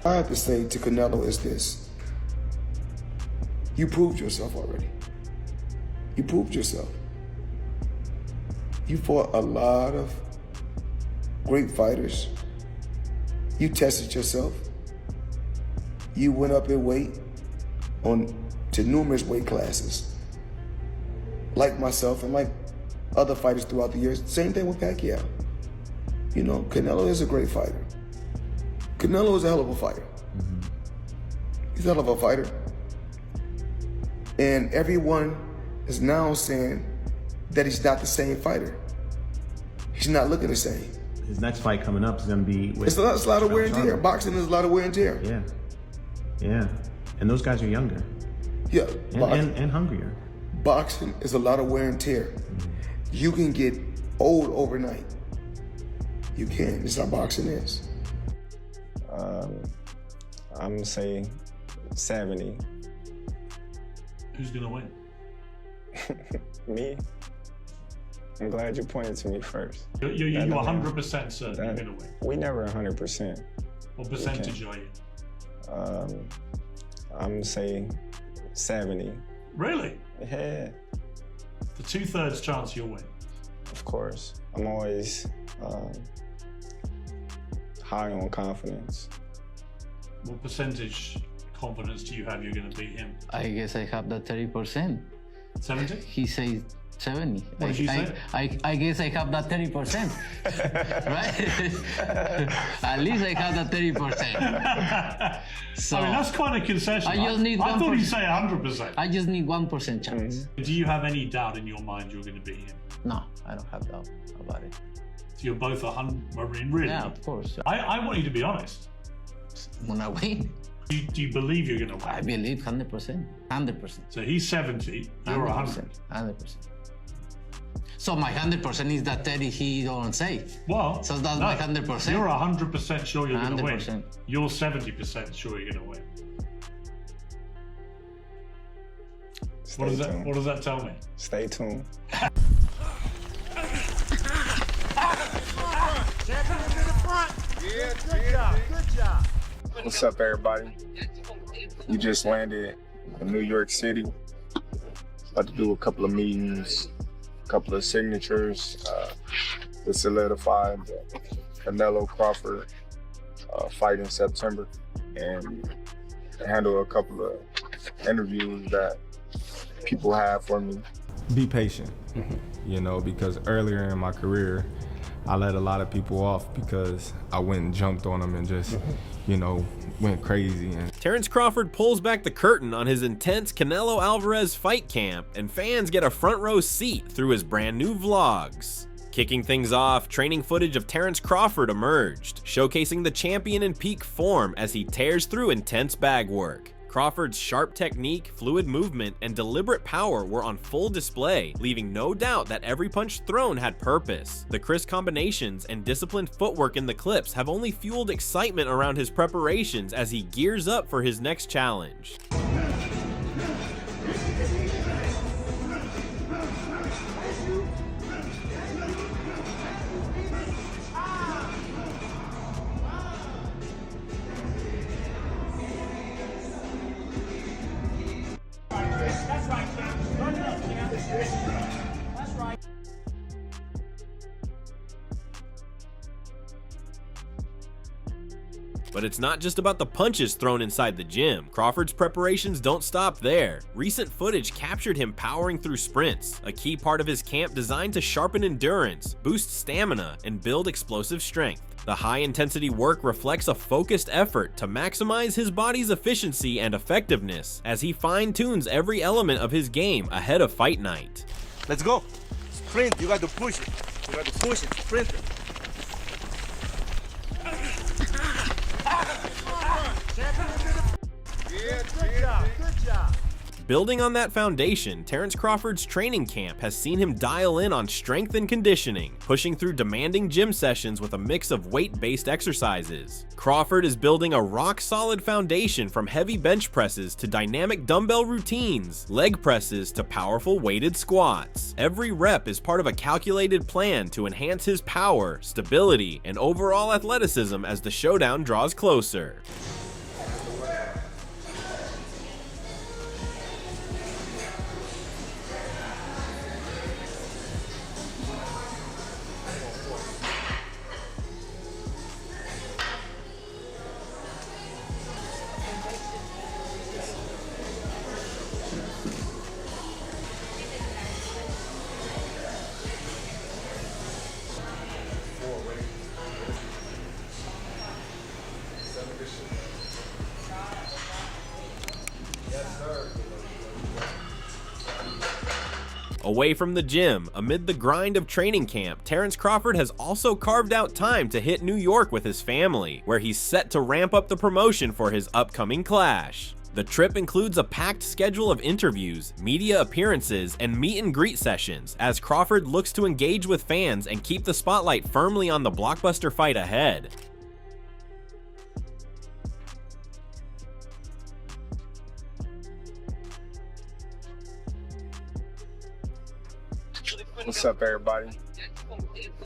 I have to say to Canelo is this. You proved yourself already. You proved yourself. You fought a lot of great fighters. You tested yourself. You went up in weight to numerous weight classes. Like myself and like other fighters throughout the years. Same thing with Pacquiao. You know, Canelo is a great fighter. Canelo is a hell of a fighter. He's a hell of a fighter. And everyone is now saying that he's not the same fighter. He's not looking the same. His next fight coming up is going to be with... It's a lot of wear and tear. Boxing is a lot of wear and tear. Yeah. Yeah. And those guys are younger. Yeah. And hungrier. Boxing is a lot of wear and tear. You can get old overnight. You can. This is how boxing is. I'm gonna say 70. Who's gonna win? Me? I'm glad you pointed to me first. You're 100% certain you're gonna win. We never 100%. What percentage are you? I'm gonna say 70. Really? Yeah. The 2/3 chance you'll win. Of course. I'm always high on confidence. What percentage confidence do you have you're going to beat him? I guess I have that 30%. 70? He says 70. What did you say? I guess I have that 30%. Right? At least I have that 30%. So I mean, that's quite a concession. I just need I thought 1%. you'd say 100%. I just need 1% chance. Do you have any doubt in your mind you're going to beat him? No, I don't have doubt about it. So you're both 100, I mean, really? Yeah, of course. I want you to be honest. When I win, Do you believe you're going to win? I believe 100%. 100%. So he's 70, you're 100. 100%. So my 100% is that 30 he don't say. Well, so that's no, my 100%. You're 100% sure you're going to win. 100%. You're 70% sure you're going to win. What does that tell me? Stay tuned. Good job. What's up, everybody? You just landed in New York City. About to do a couple of meetings, a couple of signatures to solidify the Canelo Crawford fight in September, and handle a couple of interviews that people have for me. Be patient, you know, because earlier in my career, I let a lot of people off because I went and jumped on them and just, you know, went crazy. And Terence Crawford pulls back the curtain on his intense Canelo Alvarez fight camp, and fans get a front row seat through his brand new vlogs. Kicking things off, training footage of Terence Crawford emerged, showcasing the champion in peak form as he tears through intense bag work. Crawford's sharp technique, fluid movement, and deliberate power were on full display, leaving no doubt that every punch thrown had purpose. The crisp combinations and disciplined footwork in the clips have only fueled excitement around his preparations as he gears up for his next challenge. But it's not just about the punches thrown inside the gym. Crawford's preparations don't stop there. Recent footage captured him powering through sprints, a key part of his camp designed to sharpen endurance, boost stamina, and build explosive strength. The high-intensity work reflects a focused effort to maximize his body's efficiency and effectiveness as he fine-tunes every element of his game ahead of fight night. Let's go. Sprint, you got to push it. You got to push it, sprint it. Good job, good job. Building on that foundation, Terence Crawford's training camp has seen him dial in on strength and conditioning, pushing through demanding gym sessions with a mix of weight-based exercises. Crawford is building a rock-solid foundation from heavy bench presses to dynamic dumbbell routines, leg presses to powerful weighted squats. Every rep is part of a calculated plan to enhance his power, stability, and overall athleticism as the showdown draws closer. Away from the gym, amid the grind of training camp, Terence Crawford has also carved out time to hit New York with his family, where he's set to ramp up the promotion for his upcoming clash. The trip includes a packed schedule of interviews, media appearances, and meet and greet sessions, as Crawford looks to engage with fans and keep the spotlight firmly on the blockbuster fight ahead. What's up, everybody?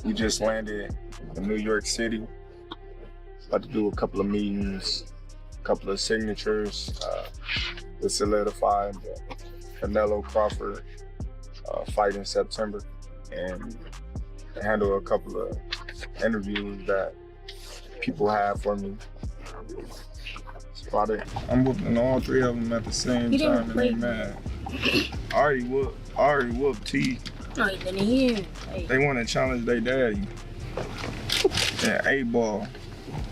We just landed in New York City. About to do a couple of meetings, a couple of signatures to solidify the Canelo Crawford fight in September, and handle a couple of interviews that people have for me. That's about it. I'm whooping all three of them at the same time, and they mad. I already whooped T. No, you didn't hear. Hey. They want to challenge their daddy. Yeah, 8-ball.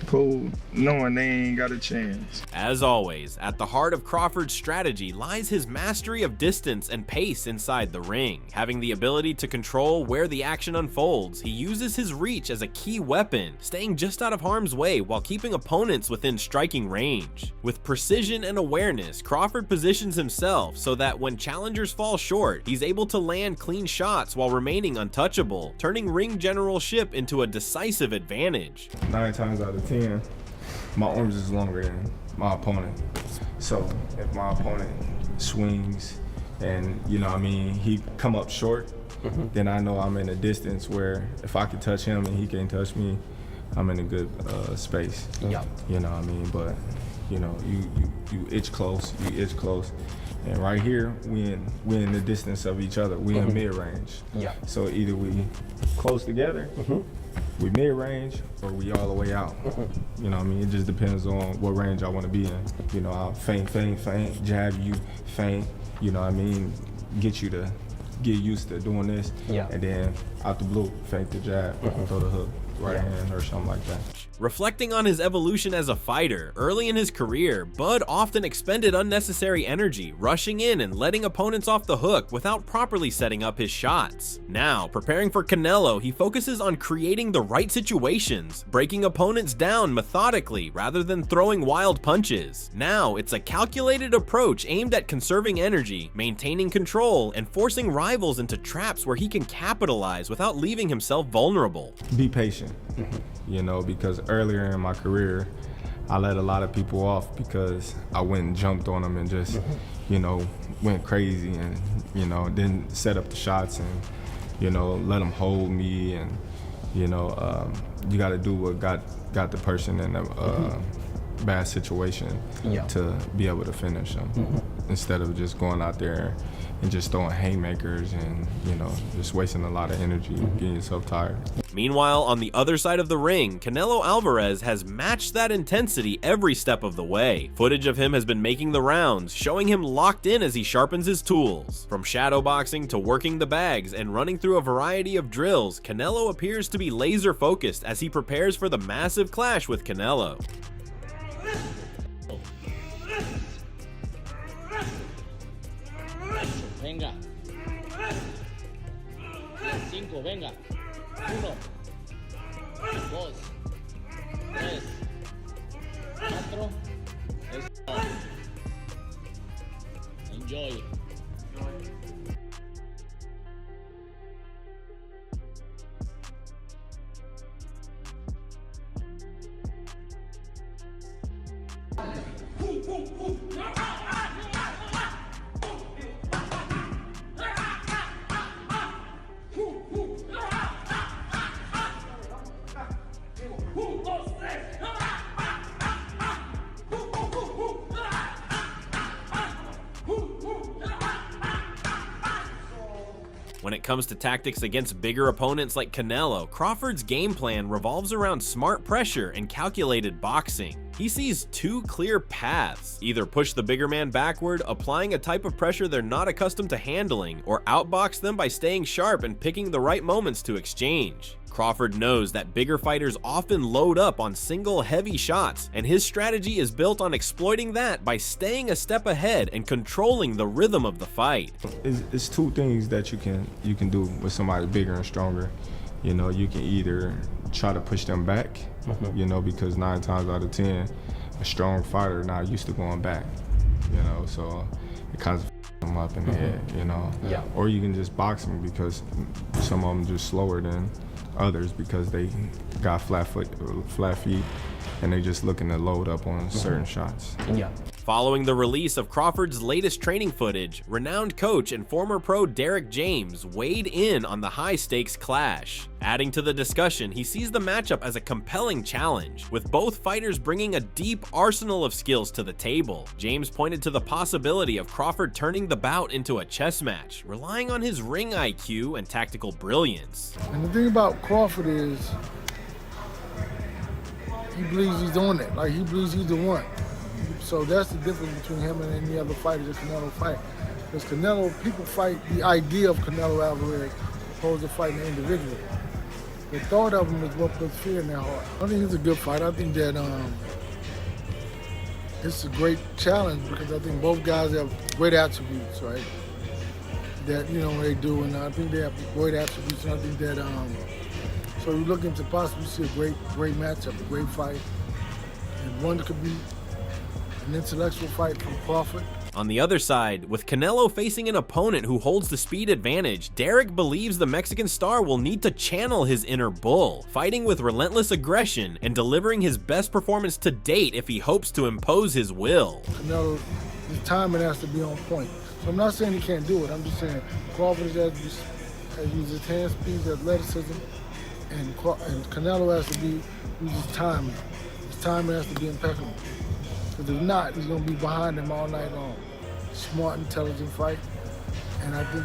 Cool, knowing they ain't got a chance. As always, at the heart of Crawford's strategy lies his mastery of distance and pace inside the ring. Having the ability to control where the action unfolds, he uses his reach as a key weapon, staying just out of harm's way while keeping opponents within striking range. With precision and awareness, Crawford positions himself so that when challengers fall short, he's able to land clean shots while remaining untouchable, turning ring generalship into a decisive advantage. 9 times out of 10, my arms is longer than my opponent. So if my opponent swings and, you know what I mean, he come up short, then I know I'm in a distance where if I can touch him and he can't touch me, I'm in a good space. Yeah. You know what I mean? But, you know, you itch close, And right here, we in the distance of each other. We in mid-range. Yeah. So either we close together, we mid-range, or we all the way out. You know what I mean? It just depends on what range I want to be in. You know, I'll feint, jab you, feint, you know what I mean? Get you to get used to doing this. Yeah. And then out the blue, feint the jab, throw the hook, right hand or something like that. Reflecting on his evolution as a fighter, early in his career, Bud often expended unnecessary energy, rushing in and letting opponents off the hook without properly setting up his shots. Now, preparing for Canelo, he focuses on creating the right situations, breaking opponents down methodically rather than throwing wild punches. Now, it's a calculated approach aimed at conserving energy, maintaining control, and forcing rivals into traps where he can capitalize without leaving himself vulnerable. Be patient, you know, because earlier in my career, I let a lot of people off because I went and jumped on them and just, you know, went crazy and, you know, didn't set up the shots and, you know, let them hold me. And, you know, you got to do what got the person in a bad situation to be able to finish them, instead of just going out there and just throwing haymakers and, you know, just wasting a lot of energy, getting yourself tired. Meanwhile, on the other side of the ring, Canelo Alvarez has matched that intensity every step of the way. Footage of him has been making the rounds, showing him locked in as he sharpens his tools. From shadowboxing to working the bags and running through a variety of drills, Canelo appears to be laser focused as he prepares for the massive clash with Canelo. Venga. 5, venga. 1, 2, 3, 4. Enjoy. When it comes to tactics against bigger opponents like Canelo, Crawford's game plan revolves around smart pressure and calculated boxing. He sees 2 clear paths: either push the bigger man backward, applying a type of pressure they're not accustomed to handling, or outbox them by staying sharp and picking the right moments to exchange. Crawford knows that bigger fighters often load up on single heavy shots, and his strategy is built on exploiting that by staying a step ahead and controlling the rhythm of the fight. It's two things that you can do with somebody bigger and stronger. You know, you can either try to push them back, you know, because 9 times out of 10, a strong fighter not used to going back, you know, so it kind of them up in the head, you know. Yeah. Or you can just box them because some of them just slower than others because they got flat feet, and they just looking to load up on certain shots. Yeah. Following the release of Crawford's latest training footage, renowned coach and former pro Derek James weighed in on the high-stakes clash. Adding to the discussion, he sees the matchup as a compelling challenge, with both fighters bringing a deep arsenal of skills to the table. James pointed to the possibility of Crawford turning the bout into a chess match, relying on his ring IQ and tactical brilliance. And the thing about Crawford is, he believes he's doing it. Like, he believes he's the one. So that's the difference between him and any other fighter that Canelo fight. Because Canelo, people fight the idea of Canelo Alvarez opposed to fighting an individual. The thought of him is what puts fear in their heart. I think he's a good fighter. I think that it's a great challenge because I think both guys have great attributes, right? That, you know, they do, and I think they have great attributes, and I think that, so we're looking to possibly see a great matchup, a great fight, and one that could be an intellectual fight from Crawford. On the other side, with Canelo facing an opponent who holds the speed advantage, Derek believes the Mexican star will need to channel his inner bull, fighting with relentless aggression and delivering his best performance to date if he hopes to impose his will. Canelo, the timing has to be on point. So I'm not saying he can't do it, I'm just saying Crawford has used his hand speed, his athleticism, and Canelo has to use his timing. His timing has to be impeccable. Because if not, he's going to be behind him all night long. Smart, intelligent fight. And I think,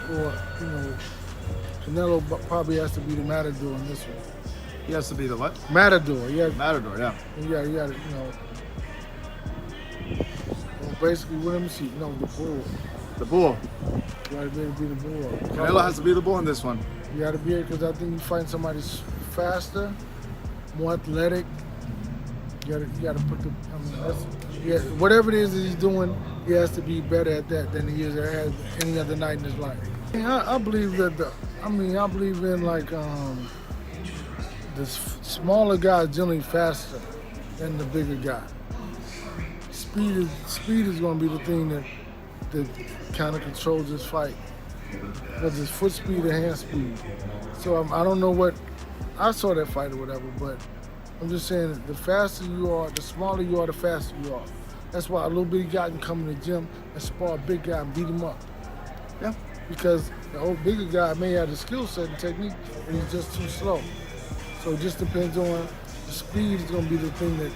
Canelo probably has to be the matador in this one. He has to be the what? Matador, yeah. Matador, yeah. Yeah, you gotta, well, basically, let me see, the bull. The bull. You gotta be able to be the bull. Canelo has to be the bull in this one. You gotta be it because I think you find somebody faster, more athletic. You gotta put whatever it is that he's doing, he has to be better at that than he is at any other night in his life. I believe that I believe in like the smaller guy is generally faster than the bigger guy. Speed is going to be the thing that kind of controls this fight. Whether it's foot speed or hand speed. So I don't know what I saw that fight or whatever, but I'm just saying that the faster you are, the smaller you are, the faster you are. That's why a little bitty guy can come in the gym and spar a big guy and beat him up. Yeah. Because the old bigger guy may have the skill set and technique, and he's just too slow. So it just depends on the speed is going to be the thing that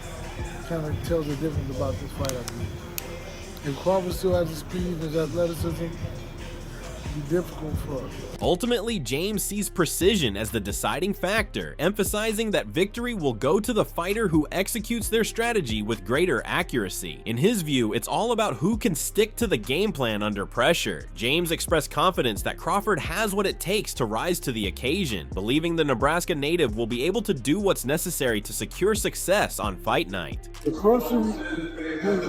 kind of tells the difference about this fight, I believe. If Crawford still has the speed and his athleticism, difficult for us. Ultimately, James sees precision as the deciding factor, emphasizing that victory will go to the fighter who executes their strategy with greater accuracy. In his view, it's all about who can stick to the game plan under pressure. James expressed confidence that Crawford has what it takes to rise to the occasion, believing the Nebraska native will be able to do what's necessary to secure success on fight night. The person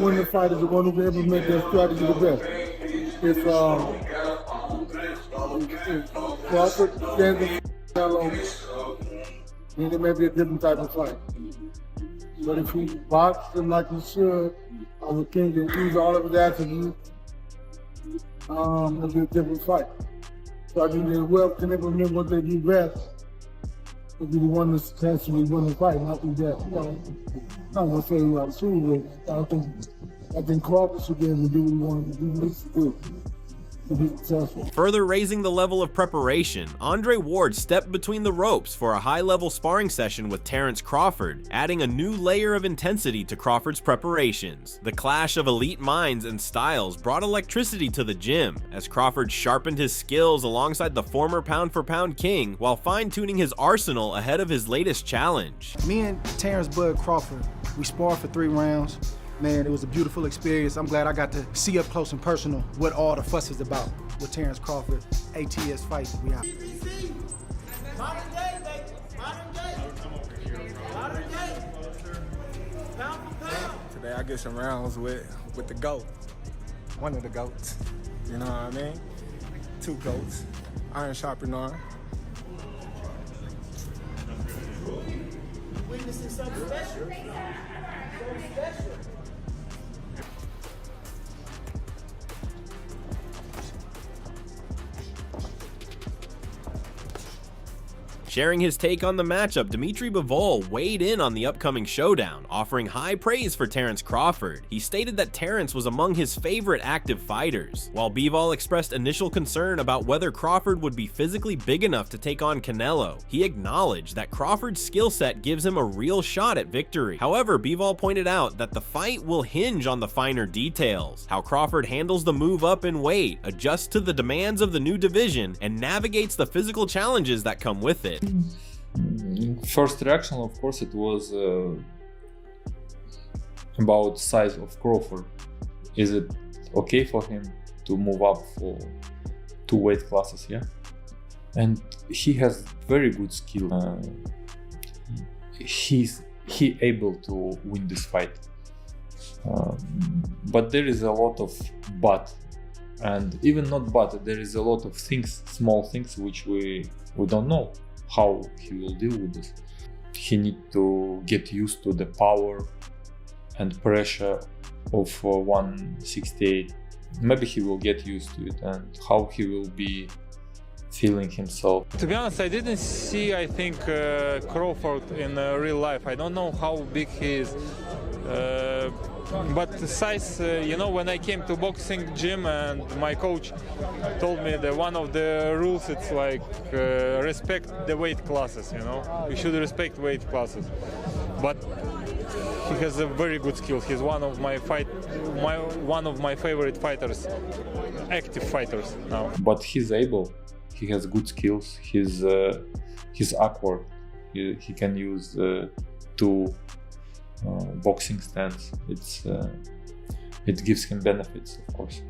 when the fighters are going to be able to make their strategy the best. If Crawford stands in Canelo, then it may be a different type of fight. But if he boxed him like he should, I would think that use all of his attributes, it'll be a different fight. So I think that whoever can implement what they do best will be the one that's potentially win the fight, not be that. I'm not going to say who I'm shooting with. I think Crawford should be able to do what he wanted to do, what he needs to do. Further raising the level of preparation, Andre Ward stepped between the ropes for a high-level sparring session with Terence Crawford, adding a new layer of intensity to Crawford's preparations. The clash of elite minds and styles brought electricity to the gym, as Crawford sharpened his skills alongside the former pound-for-pound king while fine-tuning his arsenal ahead of his latest challenge. Me and Terence Bud Crawford, we sparred for 3 rounds. Man, it was a beautiful experience. I'm glad I got to see up close and personal what all the fuss is about with Terence Crawford. ATS Fights, we out. get some rounds with the GOAT. One of the GOATs. You know what I mean? 2 GOATs. Iron sharpen iron. Witnessing something special. Something special. Sharing his take on the matchup, Dimitri Bivol weighed in on the upcoming showdown, offering high praise for Terence Crawford. He stated that Terence was among his favorite active fighters, while Bivol expressed initial concern about whether Crawford would be physically big enough to take on Canelo. He acknowledged that Crawford's skill set gives him a real shot at victory. However, Bivol pointed out that the fight will hinge on the finer details, how Crawford handles the move up in weight, adjusts to the demands of the new division, and navigates the physical challenges that come with it. First reaction, of course, it was about size of Crawford. Is it okay for him to move up for 2 weight classes? Yeah, and he has very good skill. He able to win this fight, but there is a lot of but, and even not but. There is a lot of things, small things, which we don't know how he will deal with this. He need to get used to the power and pressure of 168. Maybe he will get used to it, and how he will be feeling himself. To be honest, I didn't see, I think, Crawford in real life. I don't know how big he is. But the size, you know, when I came to boxing gym and my coach told me that one of the rules, it's like respect the weight classes, you know. You should respect weight classes. But he has a very good skill. He's one of my favorite fighters, active fighters now. But he's able. He has good skills. He's awkward. He can use 2 boxing stance. It gives him benefits, of course.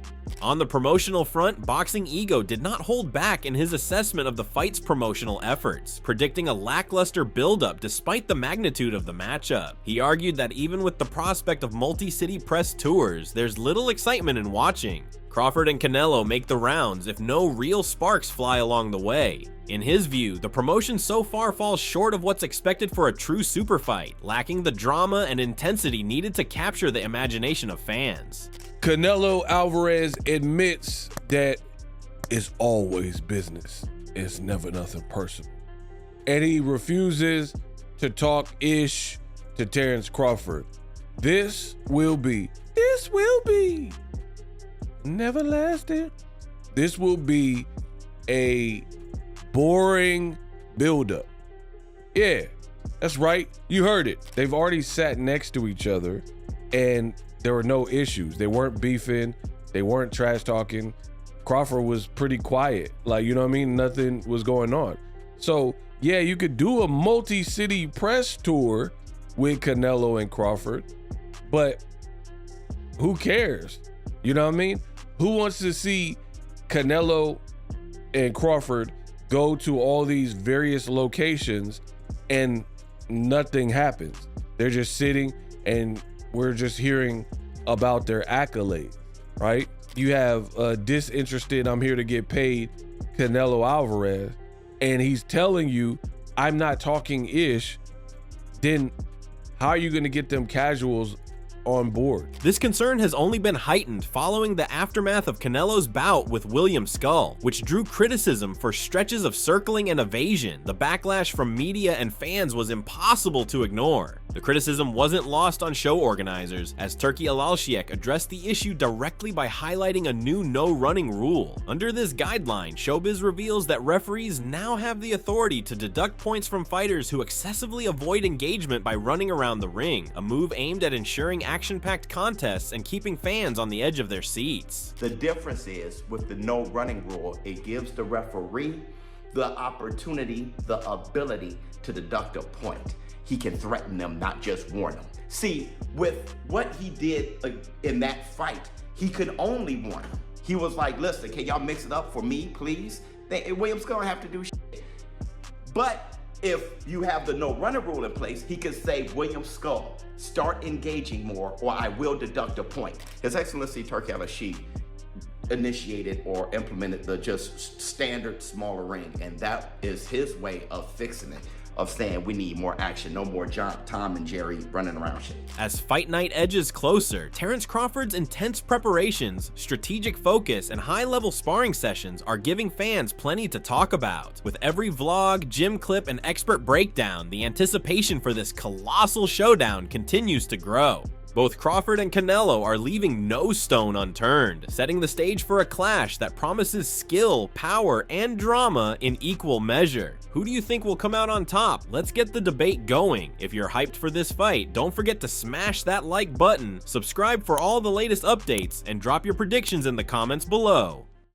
On the promotional front, Boxing Ego did not hold back in his assessment of the fight's promotional efforts, predicting a lackluster build-up despite the magnitude of the matchup. He argued that even with the prospect of multi-city press tours, there's little excitement in watching. Crawford and Canelo make the rounds if no real sparks fly along the way. In his view, the promotion so far falls short of what's expected for a true super fight, lacking the drama and intensity needed to capture the imagination of fans. Canelo Alvarez admits that it's always business. It's never nothing personal. And he refuses to talk ish to Terence Crawford. This will be never lasting. This will be a boring buildup. Yeah, that's right. You heard it. They've already sat next to each other and there were no issues. They weren't beefing. They weren't trash talking. Crawford was pretty quiet. Like, you know what I mean? Nothing was going on. So yeah, you could do a multi-city press tour with Canelo and Crawford, but who cares? You know what I mean? Who wants to see Canelo and Crawford go to all these various locations and nothing happens? They're just sitting and we're just hearing about their accolades, right? You have a disinterested, I'm here to get paid Canelo Alvarez, and he's telling you, I'm not talking ish. Then how are you going to get them casuals on board? This concern has only been heightened following the aftermath of Canelo's bout with William Skull, which drew criticism for stretches of circling and evasion. The backlash from media and fans was impossible to ignore. The criticism wasn't lost on show organizers, as Turki Alalshiyek addressed the issue directly by highlighting a new no-running rule. Under this guideline, Showbiz reveals that referees now have the authority to deduct points from fighters who excessively avoid engagement by running around the ring, a move aimed at ensuring action-packed contests and keeping fans on the edge of their seats. The difference is, with the no running rule, it gives the referee the opportunity, the ability to deduct a point. He can threaten them, not just warn them. See, with what he did in that fight, he could only warn them. He was like, listen, can y'all mix it up for me, please? Williams gonna have to do shit. But If you have the no running rule in place, he could say, William Skull, start engaging more or I will deduct a point. His Excellency Turki al-Rashid initiated or implemented the just standard smaller ring, and that is his way of fixing it, of saying we need more action, no more Tom and Jerry running around shit. As fight night edges closer, Terence Crawford's intense preparations, strategic focus, and high-level sparring sessions are giving fans plenty to talk about. With every vlog, gym clip, and expert breakdown, the anticipation for this colossal showdown continues to grow. Both Crawford and Canelo are leaving no stone unturned, setting the stage for a clash that promises skill, power, and drama in equal measure. Who do you think will come out on top? Let's get the debate going. If you're hyped for this fight, don't forget to smash that like button, subscribe for all the latest updates, and drop your predictions in the comments below.